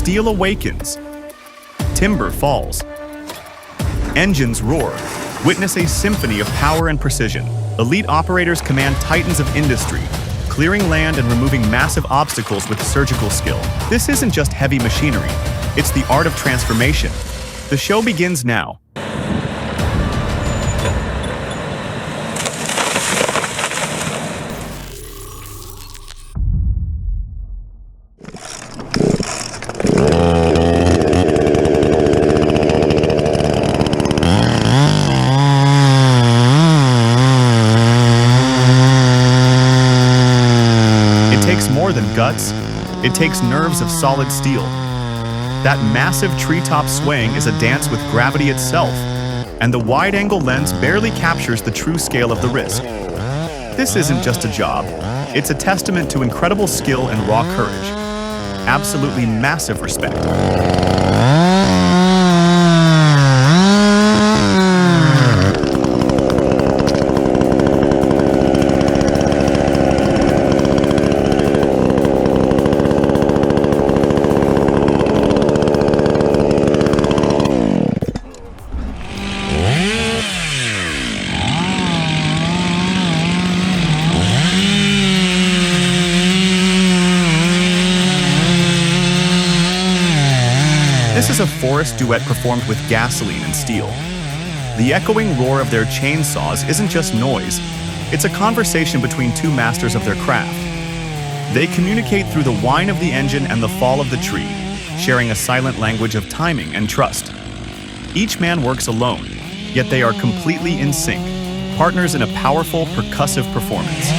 Steel awakens. Timber falls. Engines roar. Witness a symphony of power and precision. Elite operators command titans of industry, clearing land and removing massive obstacles with surgical skill. This isn't just heavy machinery, it's the art of transformation. The show begins now. More than guts, it takes nerves of solid steel. That massive treetop swaying is a dance with gravity itself, and the wide-angle lens barely captures the true scale of the risk. This isn't just a job, it's a testament to incredible skill and raw courage. Absolutely massive respect. This is a forest duet performed with gasoline and steel. The echoing roar of their chainsaws isn't just noise, it's a conversation between two masters of their craft. They communicate through the whine of the engine and the fall of the tree, sharing a silent language of timing and trust. Each man works alone, yet they are completely in sync, partners in a powerful, percussive performance.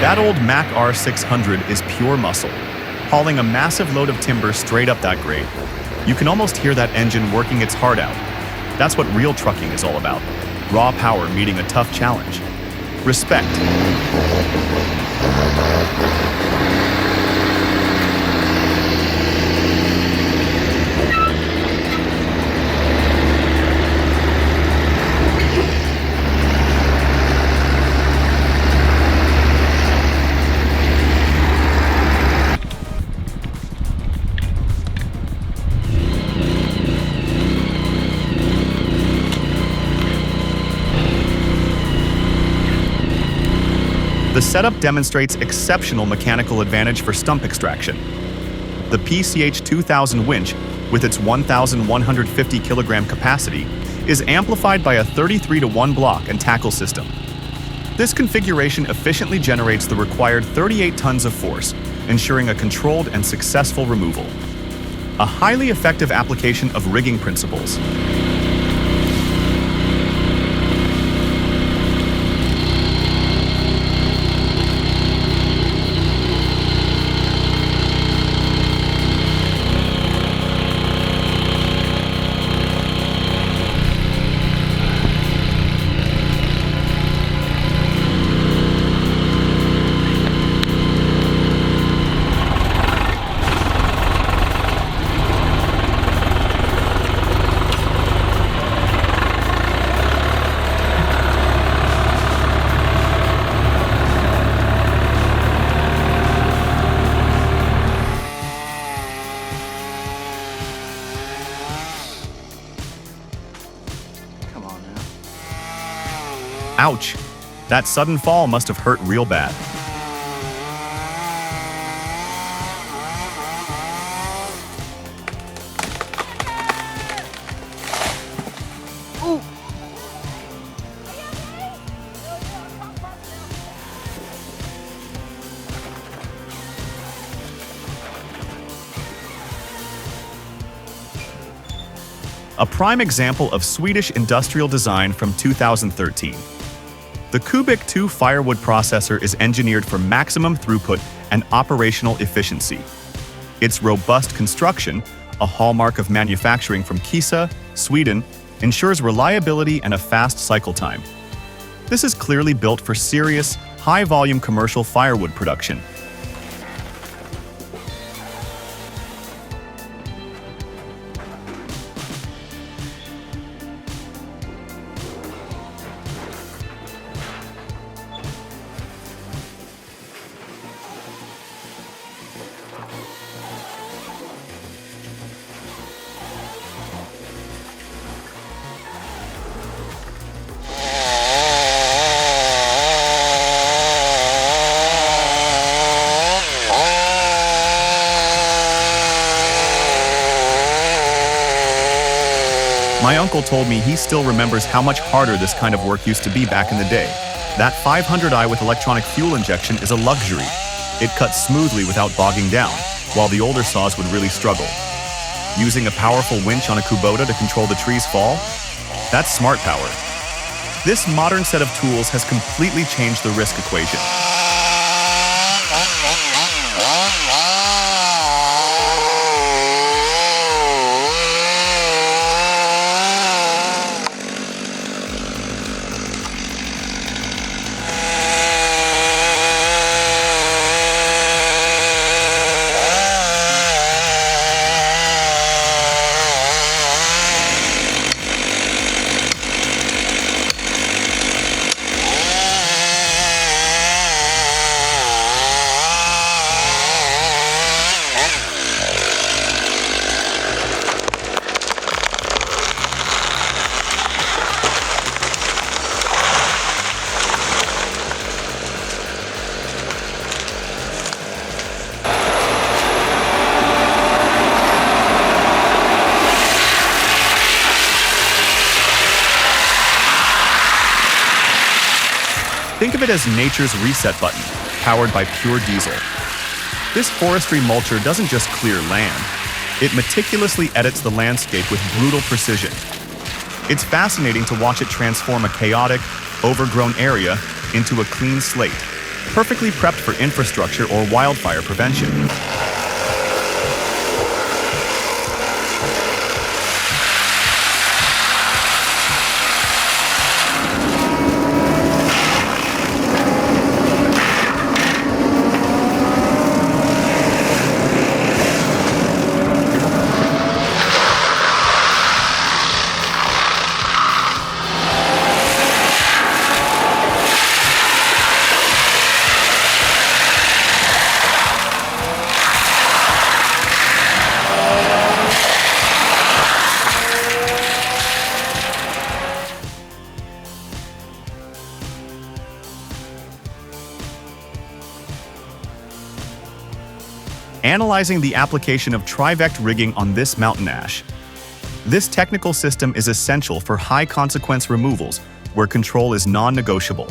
That old Mac R600 is pure muscle, hauling a massive load of timber straight up that grade. You can almost hear that engine working its heart out. That's what real trucking is all about. Raw power meeting a tough challenge. Respect. The setup demonstrates exceptional mechanical advantage for stump extraction. The PCH 2000 winch, with its 1,150 kilogram capacity, is amplified by a 33-to-1 block and tackle system. This configuration efficiently generates the required 38 tons of force, ensuring a controlled and successful removal. A highly effective application of rigging principles. Ouch! That sudden fall must have hurt real bad. A prime example of Swedish industrial design from 2013. The Cubic 2 firewood processor is engineered for maximum throughput and operational efficiency. Its robust construction, a hallmark of manufacturing from Kisa, Sweden, ensures reliability and a fast cycle time. This is clearly built for serious, high-volume commercial firewood production. My uncle told me he still remembers how much harder this kind of work used to be back in the day. That 500i with electronic fuel injection is a luxury. It cuts smoothly without bogging down, while the older saws would really struggle. Using a powerful winch on a Kubota to control the tree's fall? That's smart power. This modern set of tools has completely changed the risk equation. Think of it as nature's reset button, powered by pure diesel. This forestry mulcher doesn't just clear land, it meticulously edits the landscape with brutal precision. It's fascinating to watch it transform a chaotic, overgrown area into a clean slate, perfectly prepped for infrastructure or wildfire prevention. Analyzing the application of Trivect rigging on this mountain ash. This technical system is essential for high-consequence removals where control is non-negotiable.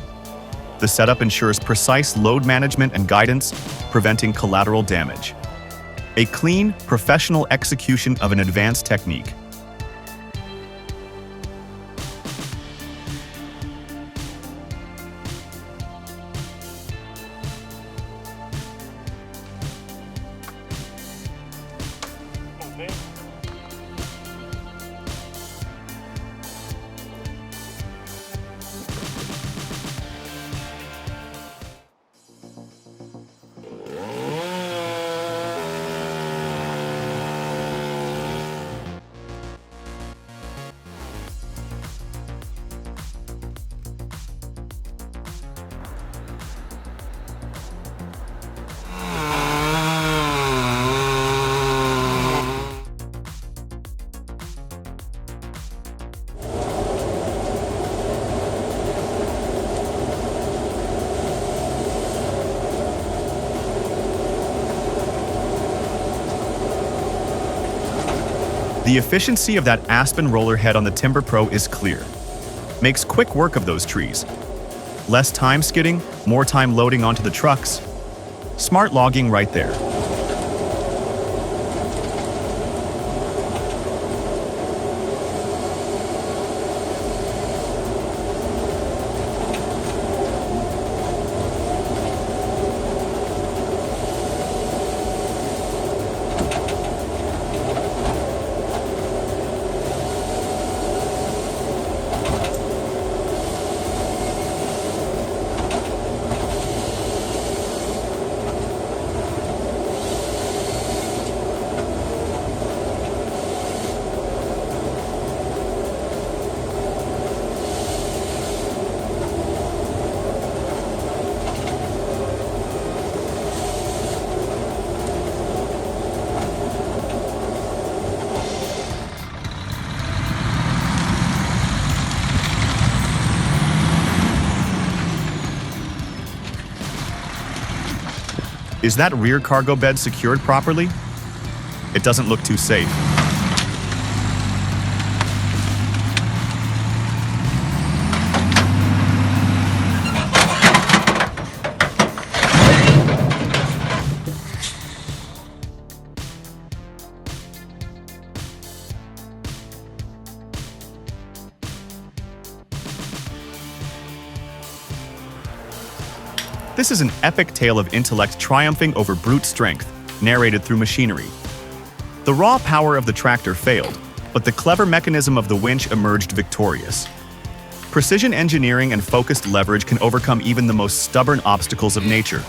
The setup ensures precise load management and guidance, preventing collateral damage. A clean, professional execution of an advanced technique. The efficiency of that Aspen roller head on the Timber Pro is clear. Makes quick work of those trees. Less time skidding, more time loading onto the trucks. Smart logging right there. Is that rear cargo bed secured properly? It doesn't look too safe. This is an epic tale of intellect triumphing over brute strength, narrated through machinery. The raw power of the tractor failed, but the clever mechanism of the winch emerged victorious. Precision engineering and focused leverage can overcome even the most stubborn obstacles of nature.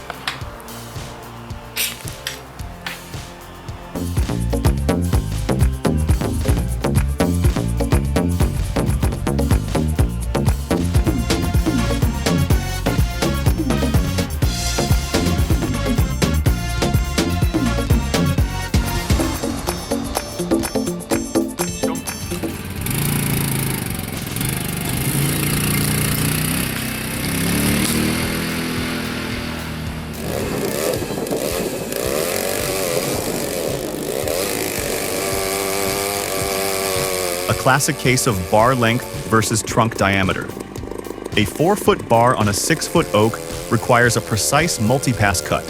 A classic case of bar length versus trunk diameter. A 4-foot bar on a 6-foot oak requires a precise multi-pass cut.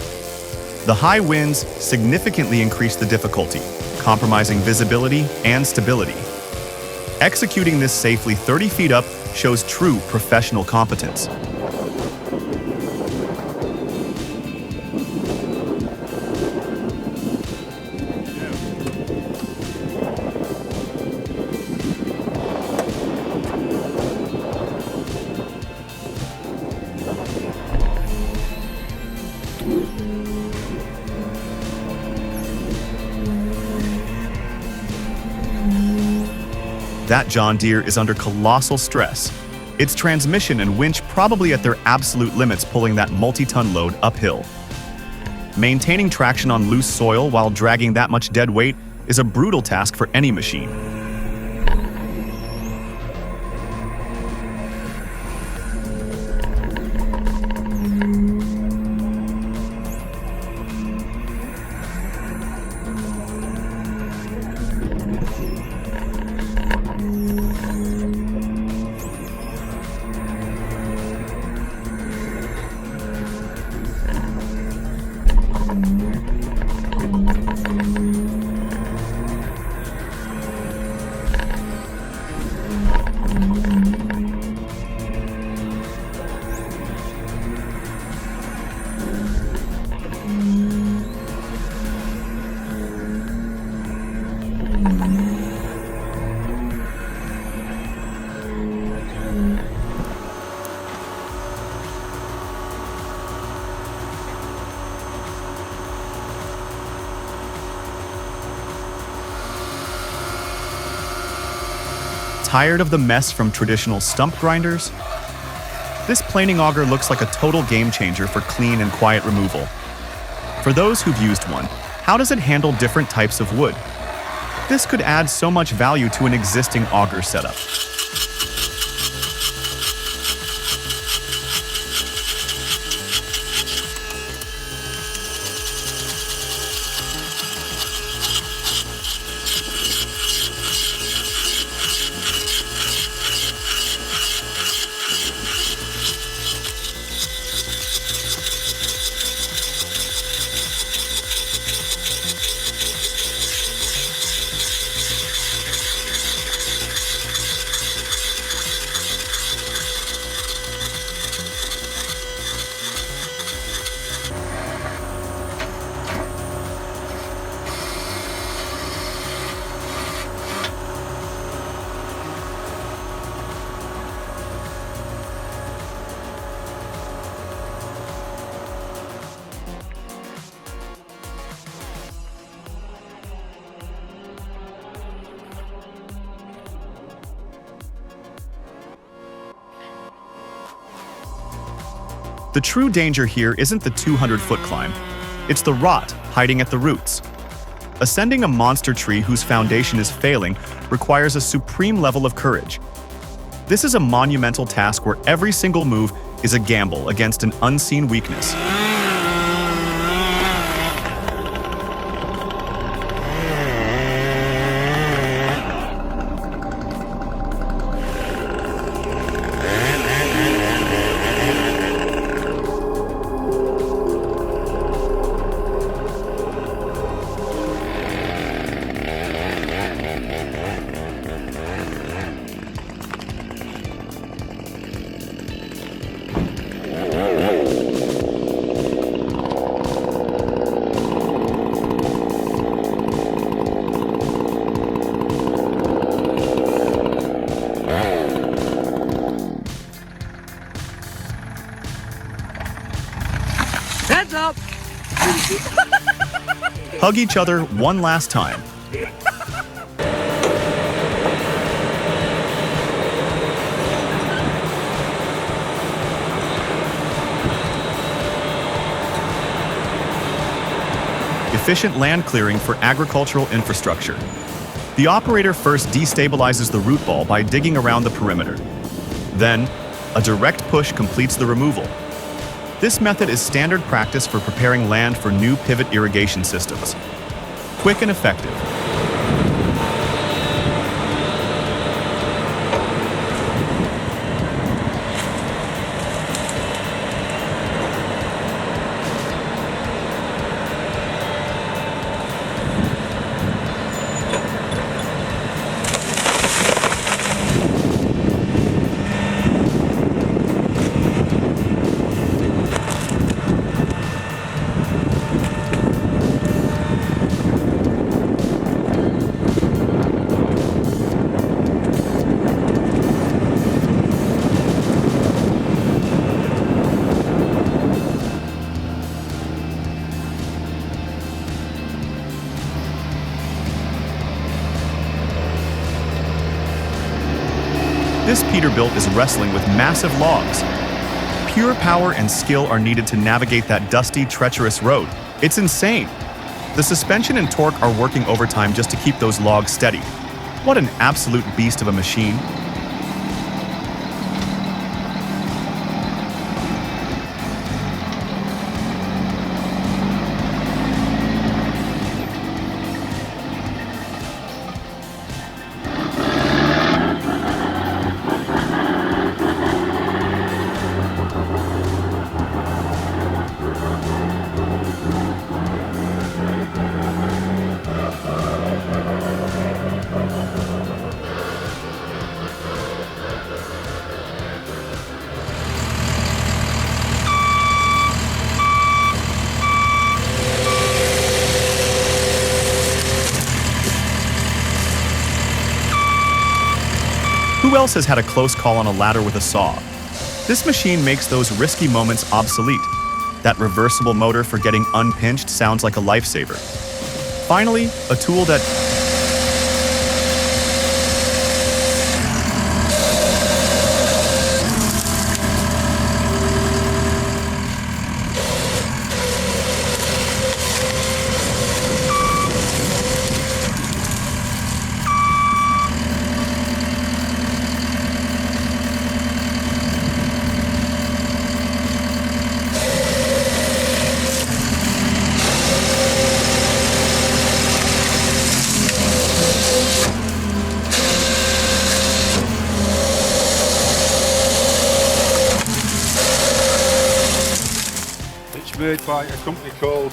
The high winds significantly increase the difficulty, compromising visibility and stability. Executing this safely 30 feet up shows true professional competence. That John Deere is under colossal stress. Its transmission and winch probably at their absolute limits pulling that multi-ton load uphill. Maintaining traction on loose soil while dragging that much dead weight is a brutal task for any machine. Tired of the mess from traditional stump grinders? This planing auger looks like a total game changer for clean and quiet removal. For those who've used one, how does it handle different types of wood? This could add so much value to an existing auger setup. The true danger here isn't the 200-foot climb. It's the rot hiding at the roots. Ascending a monster tree whose foundation is failing requires a supreme level of courage. This is a monumental task where every single move is a gamble against an unseen weakness. Hug each other one last time. Efficient land clearing for agricultural infrastructure. The operator first destabilizes the root ball by digging around the perimeter. Then, a direct push completes the removal. This method is standard practice for preparing land for new pivot irrigation systems. Quick and effective. This Peterbilt is wrestling with massive logs. Pure power and skill are needed to navigate that dusty, treacherous road. It's insane. The suspension and torque are working overtime just to keep those logs steady. What an absolute beast of a machine. Who else has had a close call on a ladder with a saw? This machine makes those risky moments obsolete. That reversible motor for getting unpinched sounds like a lifesaver. Finally, a tool that made by a company called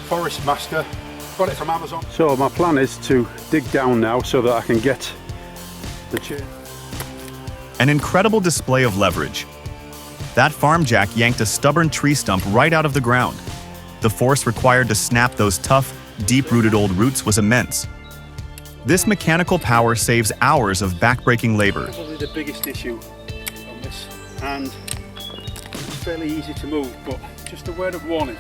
Forestry. Got it from Amazon. So my plan is to dig down now so that I can get the chain. An incredible display of leverage. That farm jack yanked a stubborn tree stump right out of the ground. The force required to snap those tough, deep-rooted old roots was immense. This mechanical power saves hours of backbreaking labor. Probably the biggest issue on this, and it's fairly easy to move, but just a word of warning.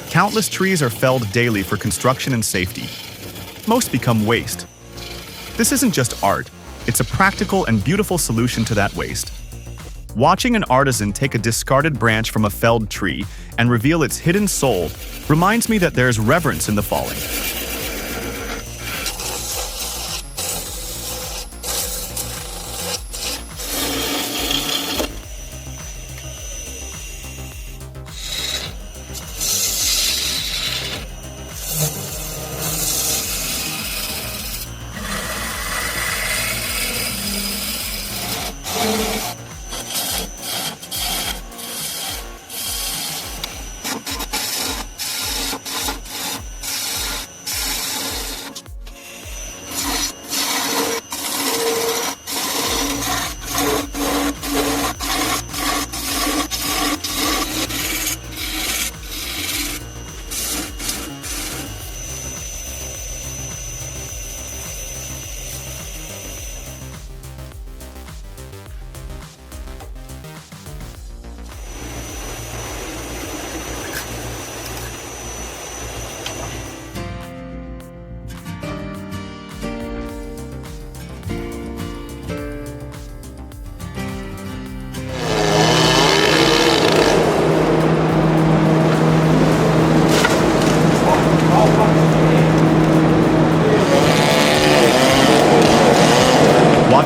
Countless trees are felled daily for construction and safety. Most become waste. This isn't just art, it's a practical and beautiful solution to that waste. Watching an artisan take a discarded branch from a felled tree and reveal its hidden soul reminds me that there's reverence in the falling.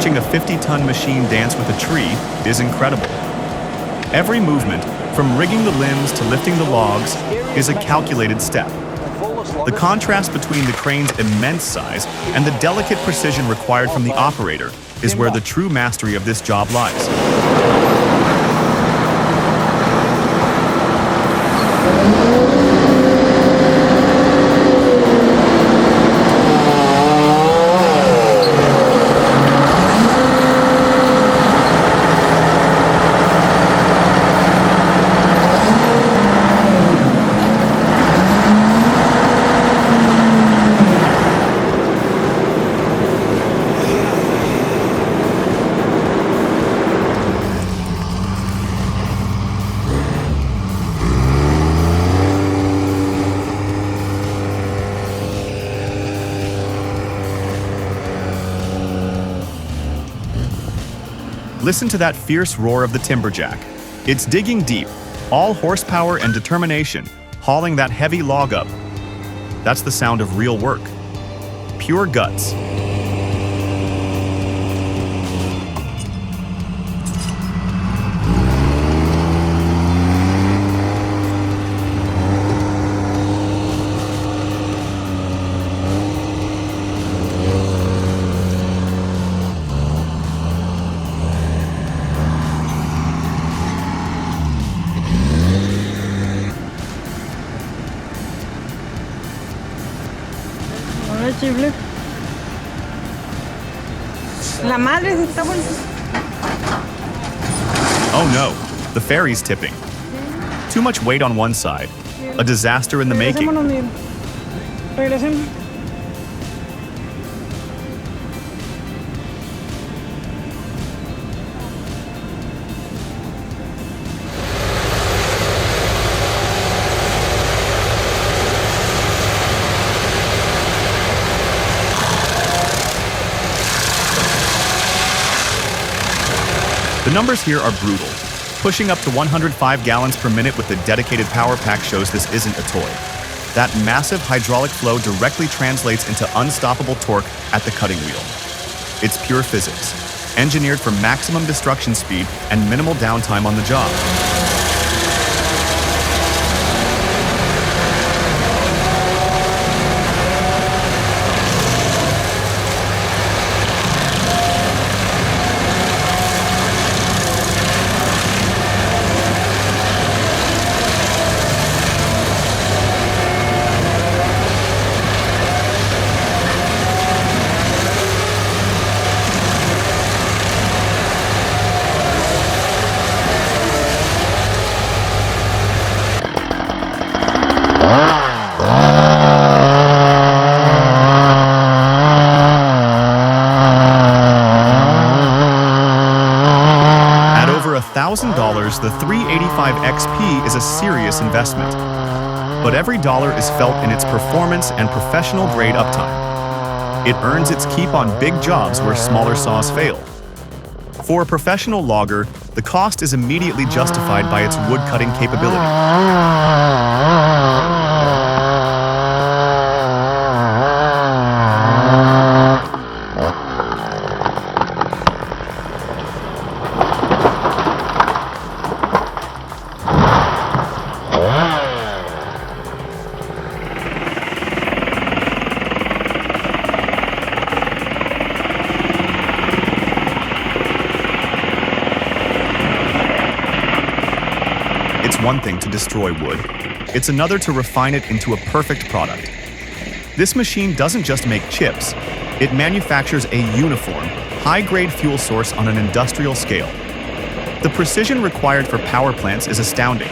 watching a 50-ton machine dance with a tree is incredible. Every movement, from rigging the limbs to lifting the logs, is a calculated step. The contrast between the crane's immense size and the delicate precision required from the operator is where the true mastery of this job lies. Listen to that fierce roar of the timberjack. It's digging deep, all horsepower and determination, hauling that heavy log up. That's the sound of real work. Pure guts. La madre se está volviendo. Oh no, the ferry's tipping. Too much weight on one side. A disaster in the making. Regresemos. The numbers here are brutal. Pushing up to 105 gallons per minute with a dedicated power pack shows this isn't a toy. That massive hydraulic flow directly translates into unstoppable torque at the cutting wheel. It's pure physics, engineered for maximum destruction speed and minimal downtime on the job. $1,000, the 385 XP is a serious investment. But every dollar is felt in its performance and professional grade uptime. It earns its keep on big jobs where smaller saws fail. For a professional logger, the cost is immediately justified by its wood-cutting capability. One thing to destroy wood. It's another to refine it into a perfect product. This machine doesn't just make chips, it manufactures a uniform, high-grade fuel source on an industrial scale. The precision required for power plants is astounding.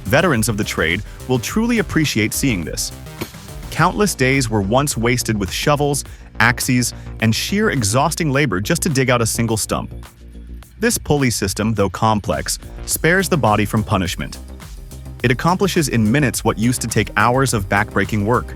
Veterans of the trade will truly appreciate seeing this. Countless days were once wasted with shovels, axes, and sheer exhausting labor just to dig out a single stump. This pulley system, though complex, spares the body from punishment. It accomplishes in minutes what used to take hours of backbreaking work.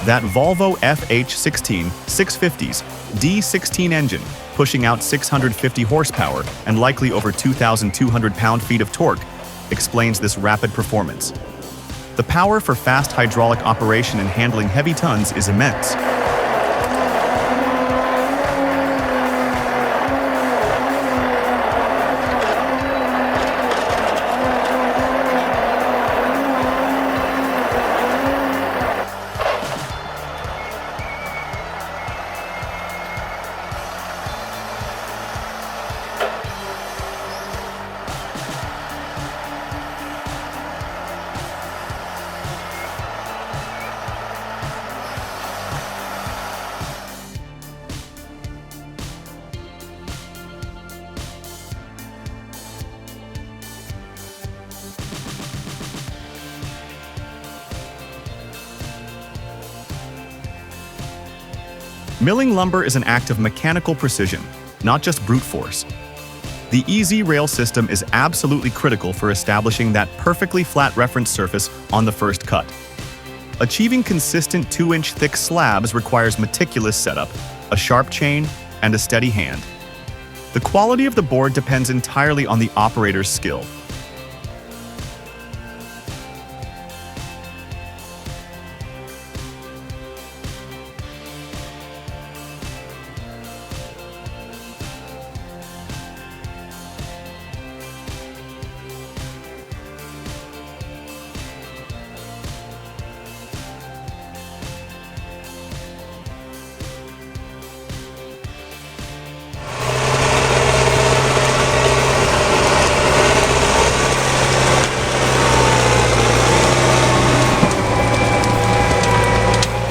That Volvo FH16 650's D16 engine, pushing out 650 horsepower and likely over 2,200 pound-feet of torque, explains this rapid performance. The power for fast hydraulic operation and handling heavy tons is immense. Milling lumber is an act of mechanical precision, not just brute force. The EZ rail system is absolutely critical for establishing that perfectly flat reference surface on the first cut. Achieving consistent 2-inch thick slabs requires meticulous setup, a sharp chain, and a steady hand. The quality of the board depends entirely on the operator's skill.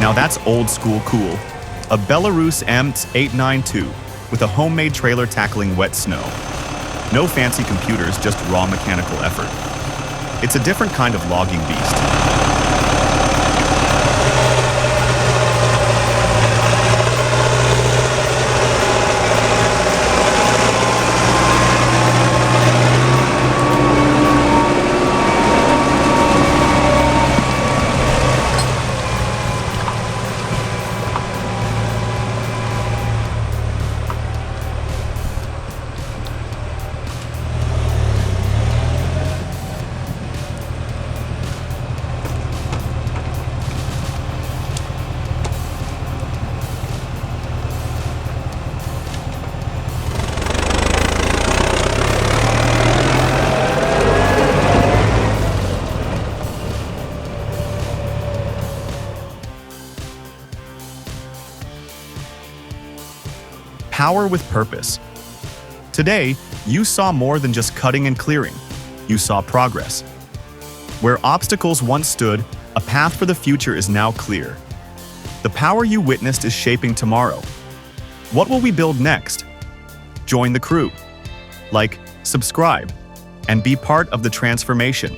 Now that's old school cool. A Belarus M892 with a homemade trailer tackling wet snow. No fancy computers, just raw mechanical effort. It's a different kind of logging beast. Power with purpose. Today, you saw more than just cutting and clearing. You saw progress. Where obstacles once stood, a path for the future is now clear. The power you witnessed is shaping tomorrow. What will we build next? Join the crew. Like, subscribe, and be part of the transformation.